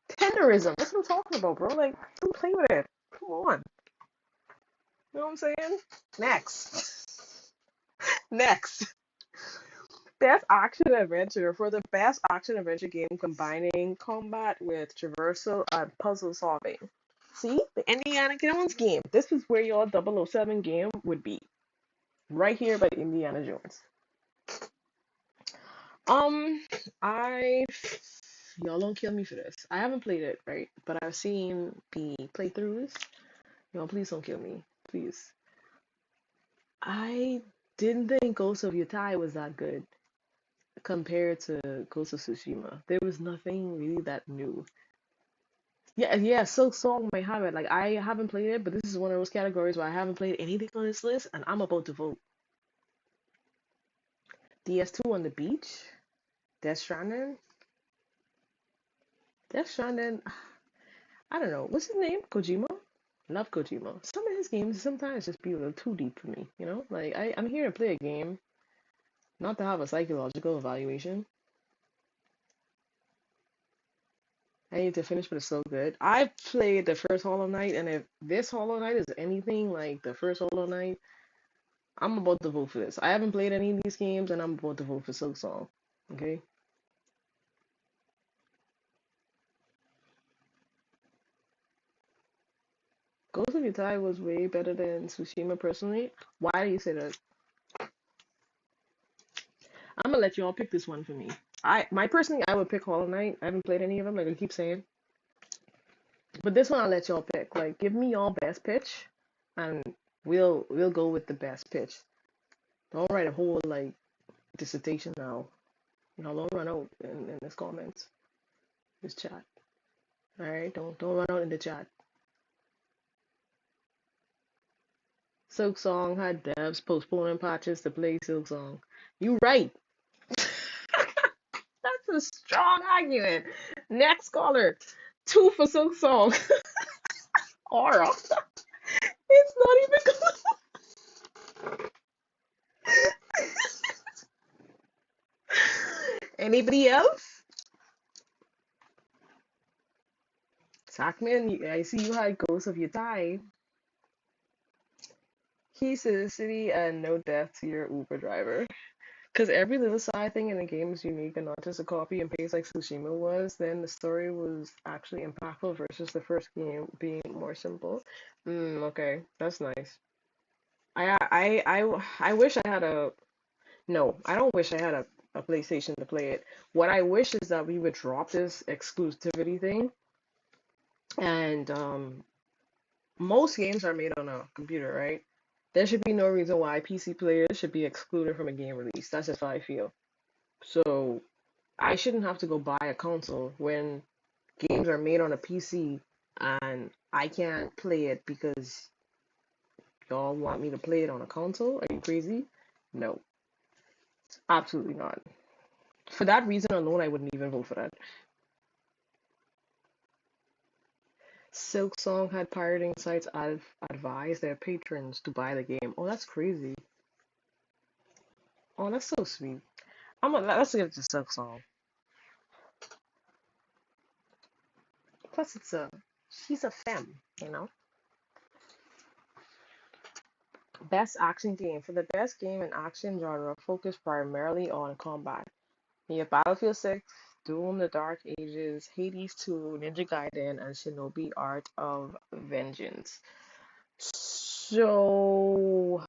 Tenderism. That's what I'm talking about, bro. Like, don't play with it. Come on. You know what I'm saying? Next. Next. Best action adventure for the best action adventure game combining combat with traversal and puzzle solving. See? The Indiana Jones game. This is where your 007 game would be. Right here by Indiana Jones. Um, I y'all don't kill me for this. I haven't played it, right? But I've seen the playthroughs. Y'all, please don't kill me. Please. I didn't think Ghost of Yotei was that good compared to Ghost of Tsushima. There was nothing really that new. Yeah, yeah, Silk Song might have it. Like I haven't played it, but this is one of those categories where I haven't played anything on this list, and I'm about to vote. DS2 on the beach, Death Stranding, Death Stranding. I don't know. What's his name? Kojima? Love Kojima. Some of his games sometimes just be a little too deep for me, you know? Like I'm here to play a game, not to have a psychological evaluation. I need to finish, but it's so good. I played the first Hollow Knight, and if this Hollow Knight is anything like the first Hollow Knight, I'm about to vote for this. I haven't played any of these games, and I'm about to vote for Silk Song. Okay? Ghost of Yotei was way better than Tsushima personally. Why do you say that? I'm gonna let you all pick this one for me. My personally, I would pick Hollow Knight. I haven't played any of them, like I keep saying. But this one I'll let y'all pick. Like, give me y'all best pitch, and we'll go with the best pitch. Don't write a whole like dissertation now. You know, don't run out in this comments, this chat. All right, don't run out in the chat. Silk Song had devs postponing patches to play Silk Song. You right. That's a strong argument. Next caller, 2 for Silk Song. Aura. It's not even close. Anybody else? Sackman, I see you had Ghost of Yotei. Keys to the city and no death to your Uber driver. Because every little side thing in the game is unique and not just a copy and paste like Tsushima was, then the story was actually impactful versus the first game being more simple. Okay, that's nice. I wish I had a no, I don't wish I had a PlayStation to play it. What I wish is that we would drop this exclusivity thing and most games are made on a computer, right? There should be no reason why PC players should be excluded from a game release. That's just how I feel. So I shouldn't have to go buy a console when games are made on a PC and I can't play it because Y'all want me to play it on a console? Are you crazy? No, absolutely not. For that reason alone, I wouldn't even vote for that. Silk Song had pirating sites advise their patrons to buy the game. Oh, that's crazy. Oh, that's so sweet. Let's give it to Silk Song. Plus, she's a femme, you know. Best action game. For the best game in action genre, focused primarily on combat. You have Battlefield 6, Doom, The Dark Ages, Hades 2, Ninja Gaiden, and Shinobi Art of Vengeance. So,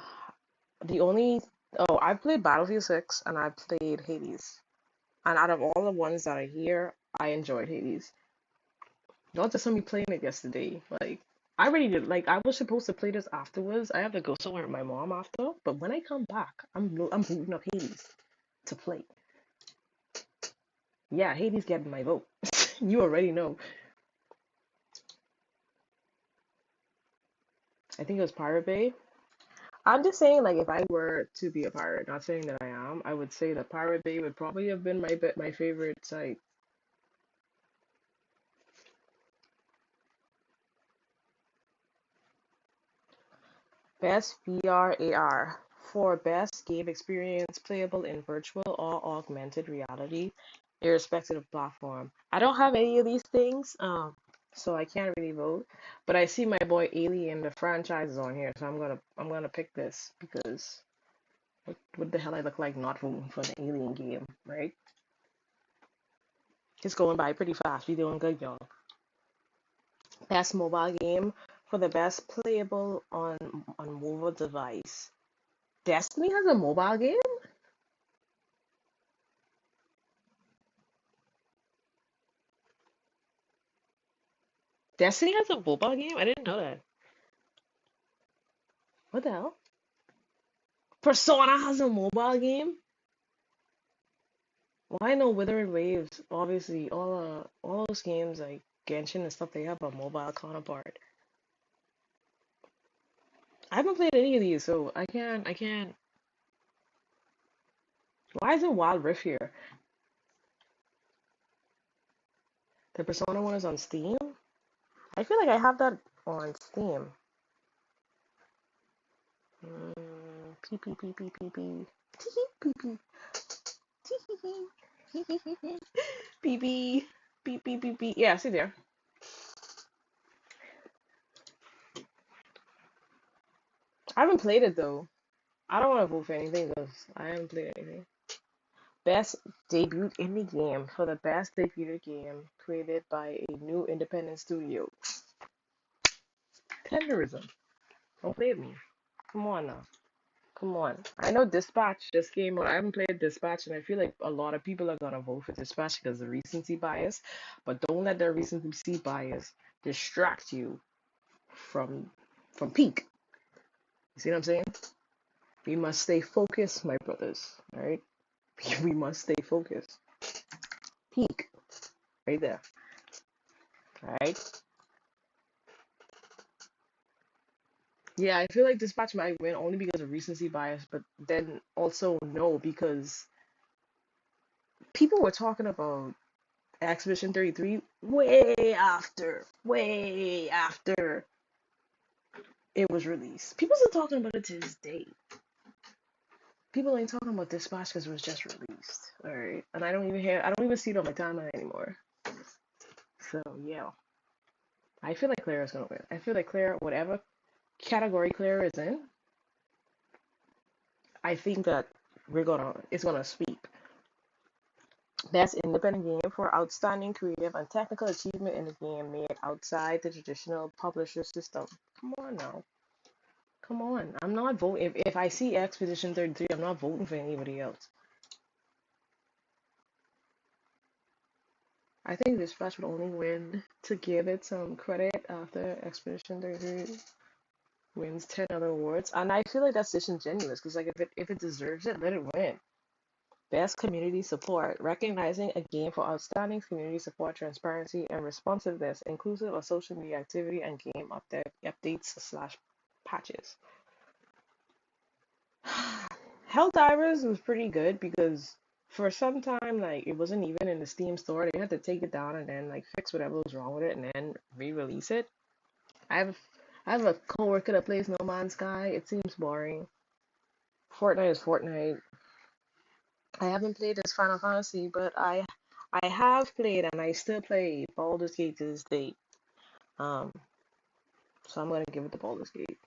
the only. Oh, I played Battlefield 6 and I played Hades. And out of all the ones that are here, I enjoyed Hades. Y'all just saw me playing it yesterday. Like, I already did. Like, I was supposed to play this afterwards. I have to go somewhere with my mom after. But when I come back, I'm booting up Hades to play. Yeah, Hades getting my vote. You already know. I think it was Pirate Bay. I'm just saying, like, if I were to be a pirate, not saying that I am, I would say that Pirate Bay would probably have been my favorite site. Best VR AR for best game experience playable in virtual or augmented reality, irrespective of platform. I don't have any of these things, so I can't really vote. But I see my boy Alien, the franchise is on here, so I'm gonna pick this because what the hell I look like not voting for the Alien game, right? It's going by pretty fast. We doing good, y'all. Best mobile game for the best playable on mobile device. Destiny has a mobile game? Destiny has a mobile game? I didn't know that. What the hell? Persona has a mobile game? Well, I know Withering Waves, obviously, all those games like Genshin and stuff, they have a mobile counterpart. I haven't played any of these, so I can't. Why isn't Wild Rift here? The Persona one is on Steam? I feel like I have that on Steam. P P P P P P. P P. P P. P P P P. Yeah, see there. I haven't played it though. I don't want to vote for anything because I haven't played anything. Best debut indie game for the best debut game created by a new independent studio. Tenderism. Don't play with me. Come on now. Come on. I know Dispatch just came out. I haven't played Dispatch, and I feel like a lot of people are gonna vote for Dispatch because of recency bias. But don't let their recency bias distract you from peak. You see what I'm saying? We must stay focused, my brothers. All right. We must stay focused. Peak. Right there. All right. Yeah, I feel like Dispatch might win only because of recency bias, but then also no, because people were talking about Expedition 33 way after it was released. People still talking about it to this day. People ain't talking about Dispatch because it was just released. Alright. And I don't even see it on my timeline anymore. So yeah. I feel like Claire is gonna win. I feel like Claire, whatever category Claire is in, I think that it's gonna sweep. Best independent game for outstanding creative and technical achievement in the game made outside the traditional publisher system. Come on now. Come on. I'm not voting. If I see Expedition 33, I'm not voting for anybody else. I think this match would only win to give it some credit after Expedition 33 wins 10 other awards. And I feel like that's disingenuous because like if it deserves it, let it win. Best community support, recognizing a game for outstanding community support, transparency, and responsiveness, inclusive of social media activity and game updates slash patches. Helldivers was pretty good because for some time, like, it wasn't even in the Steam store. They had to take it down and then like fix whatever was wrong with it and then re-release it. I have I have a coworker that plays No Man's Sky. It seems boring. Fortnite is Fortnite. I haven't played this Final Fantasy, but I have played and I still play Baldur's Gate to this date. Um, so I'm gonna give it to Baldur's Gate.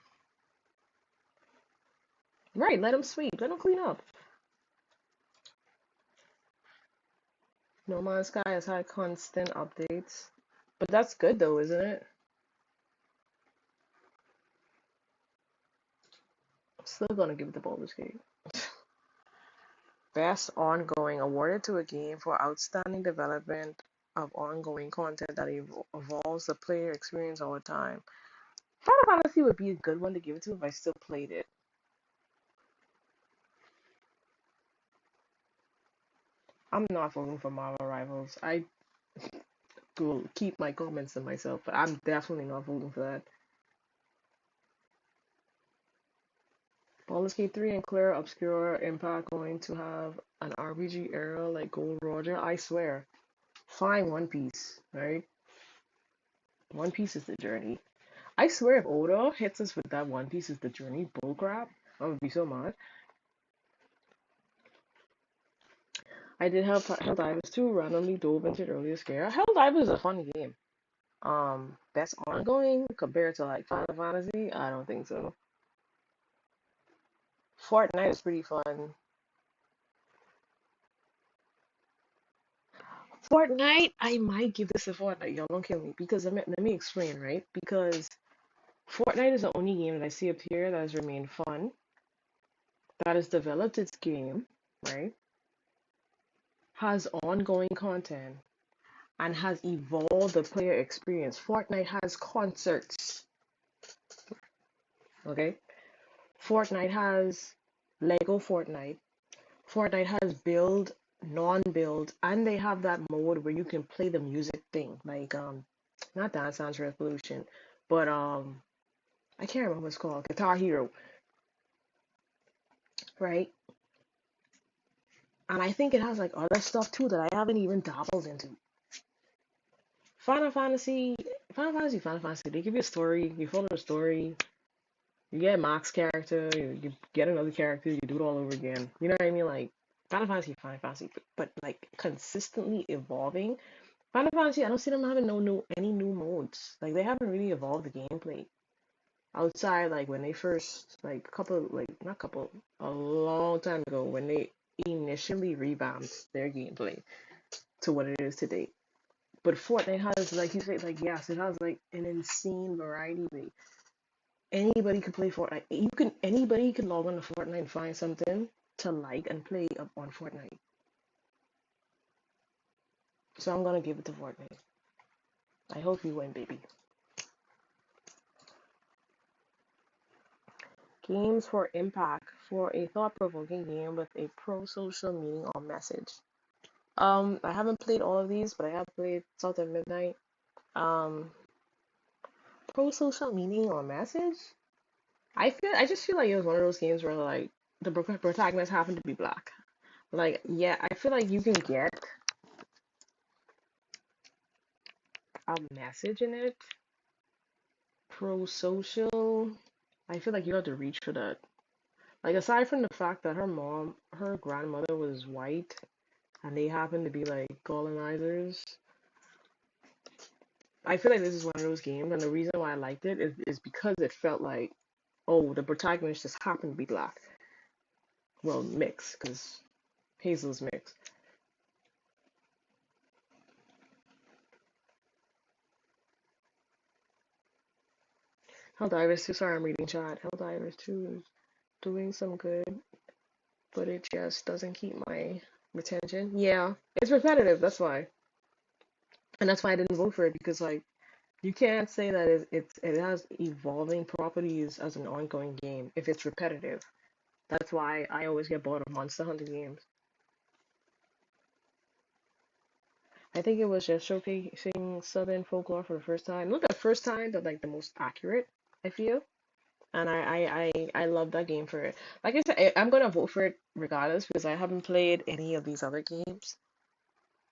Right, let them sweep, let them clean up. No Man's Sky has had constant updates, but that's good though, isn't it? Still gonna give it to Baldur's Gate. Best ongoing awarded to a game for outstanding development of ongoing content that evolves the player experience all the time. Final Fantasy would be a good one to give it to if I still played it. I'm not voting for Marvel Rivals. I will keep my comments to myself, but I'm definitely not voting for that. Baldur's Gate 3 and Clear Obscure Impact going to have an RPG era like Gold Roger? I swear. Fine One Piece, right? One Piece is the journey. I swear if Oda hits us with that One Piece is the journey bullcrap, I would be so mad. I did have Helldivers 2, randomly dove into the earlier scare. Helldivers is a fun game. That's ongoing compared to like Final Fantasy? I don't think so. Fortnite is pretty fun. Fortnite, I might give this a Fortnite. Y'all don't kill me because let me explain, right? Because Fortnite is the only game that I see up here that has remained fun, that has developed its game, right? Has ongoing content and has evolved the player experience. Fortnite has concerts, okay? Fortnite has Lego Fortnite. Fortnite has build, non-build, and they have that mode where you can play the music thing, like not Dance Dance Revolution, but I can't remember what it's called, Guitar Hero, right? And I think it has like other stuff too that I haven't even dabbled into. Final Fantasy, Final Fantasy. They give you a story, you follow the story, you get Max character, you get another character, you do it all over again. You know what I mean? Like Final Fantasy, but like consistently evolving. Final Fantasy, I don't see them having any new modes. Like they haven't really evolved the gameplay outside like when they first like couple like not couple a long time ago when they initially revamped their gameplay to what it is today. But Fortnite has, like you said, like yes, it has like an insane variety. Like anybody could play Fortnite. Anybody can log on to Fortnite and find something to like and play up on Fortnite. So I'm gonna give it to Fortnite. I hope you win, baby. Games for impact for a thought-provoking game with a pro-social meaning or message. I haven't played all of these, but I have played South of Midnight. Um, pro-social meaning or message? I just feel like it was one of those games where like the protagonist happened to be black. Like, yeah, I feel like you can get a message in it. Pro-social. I feel like you have to reach for that. Like, aside from the fact that her grandmother was white, and they happen to be like colonizers, I feel like this is one of those games, and the reason why I liked it is because it felt like, oh, the protagonist just happened to be black. Well, mixed, because Hazel's mixed. Helldivers 2, sorry, I'm reading chat. Helldivers 2 is doing some good, but it just doesn't keep my retention. Yeah, it's repetitive, that's why. And that's why I didn't vote for it, because, like, you can't say that it has evolving properties as an ongoing game if it's repetitive. That's why I always get bored of Monster Hunter games. I think it was just showcasing Southern folklore for the first time. Not the first time, but like the most accurate, I feel. and I love that game for it. Like I said, I'm gonna vote for it regardless because I haven't played any of these other games.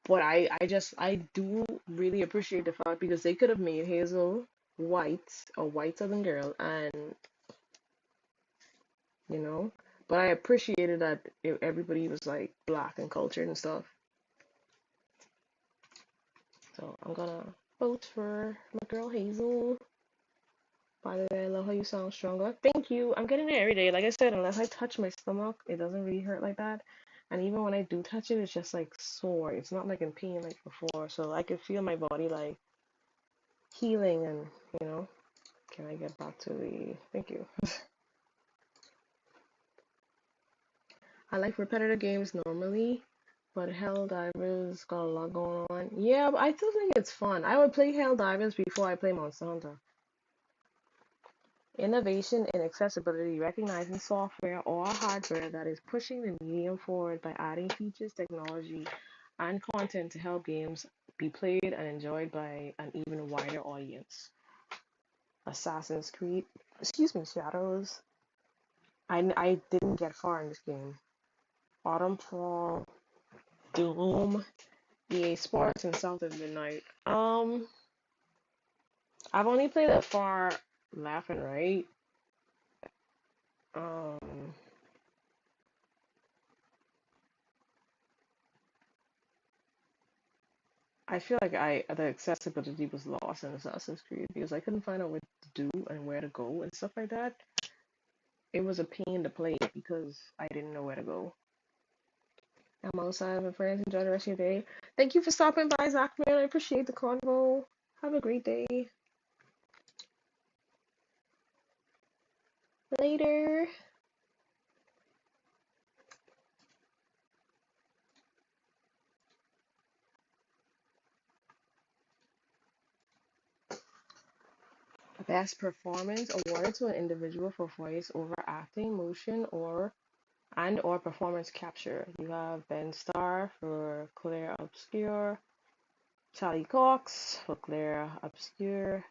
But I do really appreciate the fact because they could have made Hazel white, a white Southern girl, and you know. But I appreciated that everybody was like black and cultured and stuff. So I'm gonna vote for my girl Hazel. By the way, I love how you sound stronger. Thank you. I'm getting it every day. Like I said, unless I touch my stomach, it doesn't really hurt like that. And even when I do touch it, it's just like sore. It's not like in pain like before. So I can feel my body like healing and, you know. Can I get back to the. Thank you. I like repetitive games normally, but Helldivers got a lot going on. Yeah, but I still think it's fun. I would play Helldivers before I play Monster Hunter. Innovation in accessibility, recognizing software or hardware that is pushing the medium forward by adding features, technology, and content to help games be played and enjoyed by an even wider audience. Assassin's Creed, excuse me, Shadows. I didn't get far in this game. Autumnfall, Doom, EA Sports, and South of Midnight. I've only played that far left and right. Um, I feel like the accessibility was lost in Assassin's Creed because I couldn't find out what to do and where to go and stuff like that. It was a pain to play because I didn't know where to go. I'm outside with friends. Enjoy the rest of your day. Thank you for stopping by, Zachman. I appreciate the convo. Have a great day. Later. Best performance awarded to an individual for voice over acting, motion, or performance capture. You have Ben Starr for Claire Obscure, Sally Cox for Claire Obscure,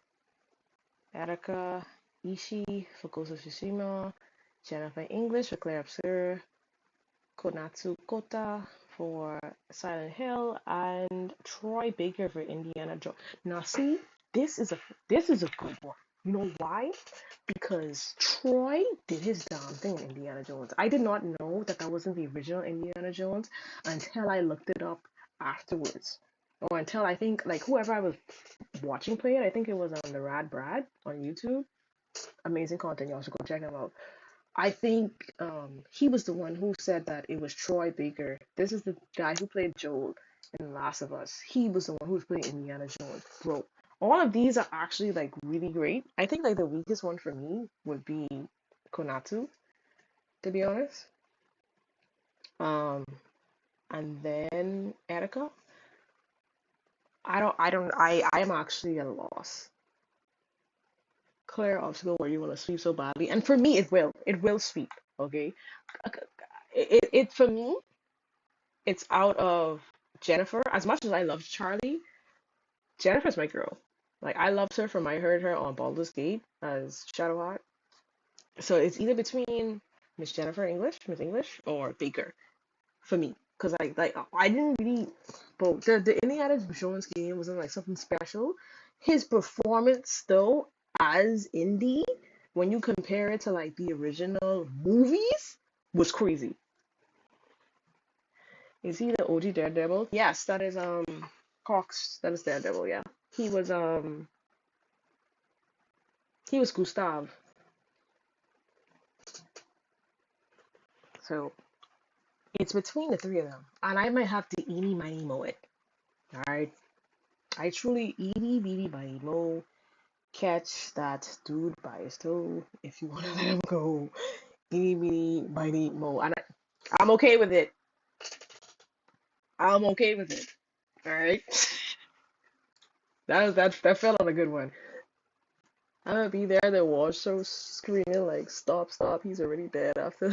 Erika Ishii for Ghost of Tsushima, Jennifer English for Claire Obscure, Konatsu Kota for Silent Hill, and Troy Baker for Indiana Jones. Now, see, this is a good one. You know why? Because Troy did his damn thing in Indiana Jones. I did not know that that wasn't the original Indiana Jones until I looked it up afterwards. Or until I think, like, whoever I was watching play it, I think it was on the Rad Brad on YouTube. Amazing content, y'all should go check him out. I think he was the one who said that it was Troy Baker. This is the guy who played Joel in Last of Us. He was the one who was playing Indiana Jones. Bro, all of these are actually like really great. I think like the weakest one for me would be Konatu, to be honest. Um, and then Erika. I am actually at a loss. Claire obstacle where you want to sweep so badly, and for me it will sweep. Okay, for me it's out of Jennifer. As much as I love Charlie, Jennifer's my girl. Like I loved her from I heard her on Baldur's Gate as Shadowheart. So it's either between Miss Jennifer English, Miss English, or Baker for me. Cause I didn't really, but the Indiana Jones game wasn't like something special. His performance though, as Indy, when you compare it to like the original movies, was crazy. Is he the OG Daredevil? Yes, that is Cox. That is Daredevil. Yeah, he was um he was Gustav. So it's between the three of them, and I might have to eeny miny mo it. All right, I truly eeny meeny miny mo catch that dude by his toe if you want to let him go. Eeny meeny miny mo, and I'm okay with it. I'm okay with it. All right, that felt on a good one. I'm gonna be there. The war show screaming like, "Stop! Stop! He's already dead after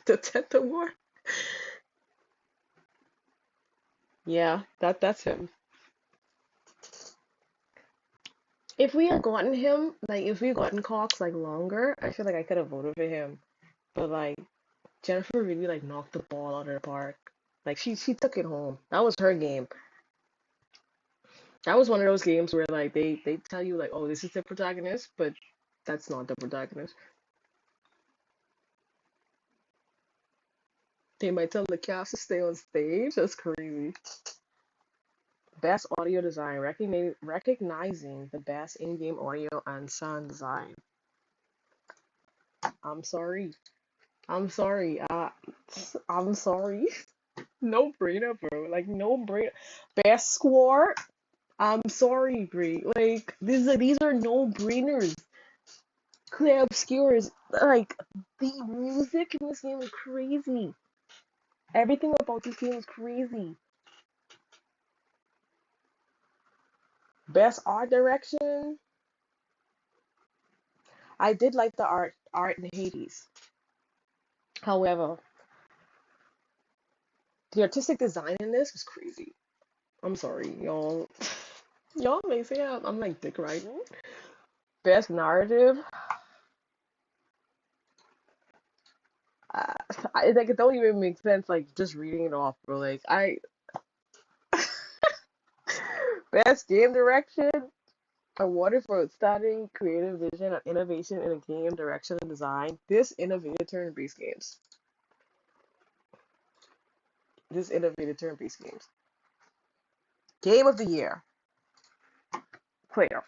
the tenth war." Yeah, that's him. If we had gotten him, like if we had gotten Cox like longer, I feel like I could have voted for him. But like Jennifer really like knocked the ball out of the park. Like she took it home. That was her game. That was one of those games where like they tell you like, oh, this is the protagonist, but that's not the protagonist. They might tell the cast to stay on stage. That's crazy. Best audio design, recognizing the best in-game audio and sound design. I'm sorry. I'm sorry. I'm sorry. No brainer, bro. Like no brainer. Best score. I'm sorry, Brie. Like these are no brainers. Clear obscures. Like the music in this game is crazy. Everything about this game is crazy. Best art direction. I did like the art in Hades. However, the artistic design in this was crazy. I'm sorry, y'all. Y'all may say I'm like dick riding. Best narrative. Uh, like it don't even make sense. Like just reading it off, bro. Like I best game direction. Awarded for outstanding creative vision and innovation in a game direction and design. This innovative turn-based games. This innovative turn-based games. Game of the year. Player.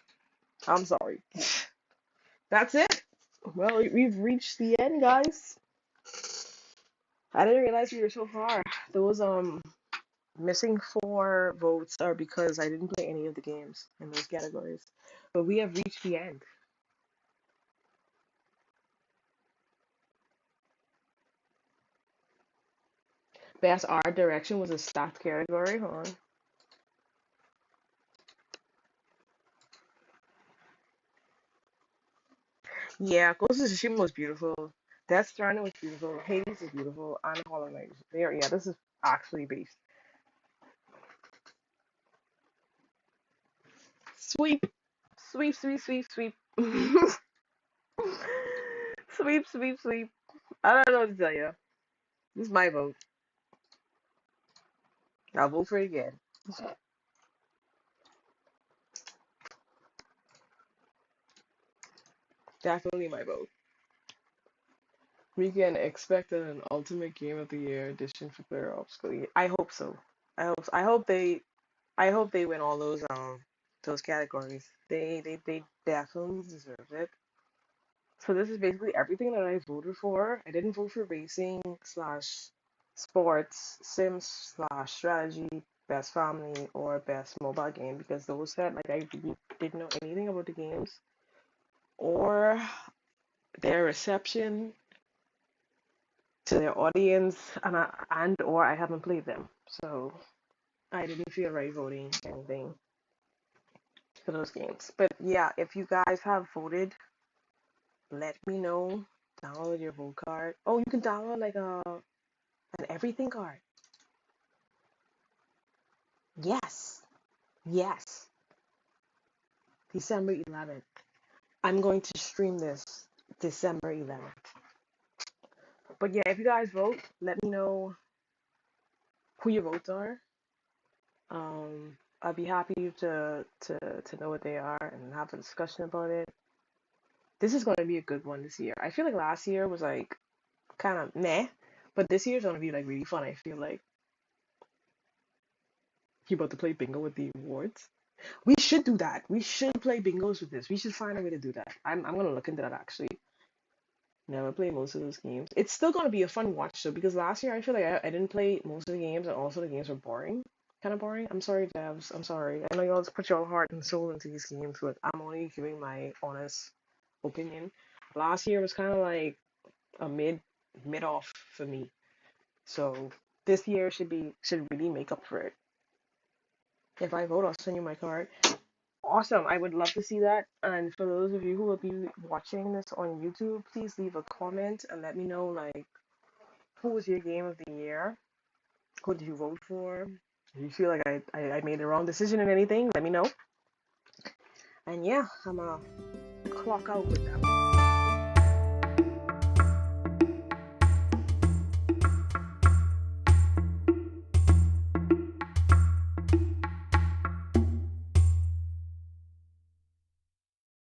I'm sorry. That's it. Well, we've reached the end, guys. I didn't realize we were so far. Those missing 4 votes are because I didn't play any of the games in those categories. But we have reached the end. Best art direction was a stacked category. Hold on. Yeah, Ghost of Tsushima was beautiful. Death Stranding was beautiful. Hades is beautiful. And Hollow Knight. There, yeah, this is actually based. Sweep, sweep, sweep, sweep, sweep. Sweep, sweep, sweep. I don't know what to tell you. This is my vote. I'll vote for it again. Definitely my vote. We can expect an Ultimate Game of the Year edition for Player Obstacle. I hope so. I hope they win all those categories. They definitely deserve it. So this is basically everything that I voted for. I didn't vote for racing slash sports, sims slash strategy, best family, or best mobile game because those said like I really didn't know anything about the games or their reception to their audience, and or I haven't played them, so I didn't feel right voting anything for those games. But yeah, if you guys have voted, let me know. Download your vote card. Oh, you can download like an everything card. Yes, yes. December 11th. I'm going to stream this December 11th. But yeah, if you guys vote, let me know who your votes are. I'd be happy to know what they are and have a discussion about it. This is going to be a good one this year. I feel like last year was like kind of meh, but this year's going to be like really fun. I feel like you about to play bingo with the awards. We should do that. We should play bingos with this. We should find a way to do that. I'm gonna look into that actually. Never played most of those games. It's still gonna be a fun watch though because last year I feel like I didn't play most of the games and also the games were boring. Kind of boring. I'm sorry, devs. I'm sorry. I know y'all put your heart and soul into these games, but I'm only giving my honest opinion. Last year was kind of like a mid off for me. So this year should really make up for it. If I vote, I'll send you my card. Awesome. I would love to see that. And for those of you who will be watching this on YouTube, please leave a comment and let me know like who was your game of the year? Who did you vote for? If you feel like I made the wrong decision in anything, let me know. And yeah, I'm gonna clock out with that.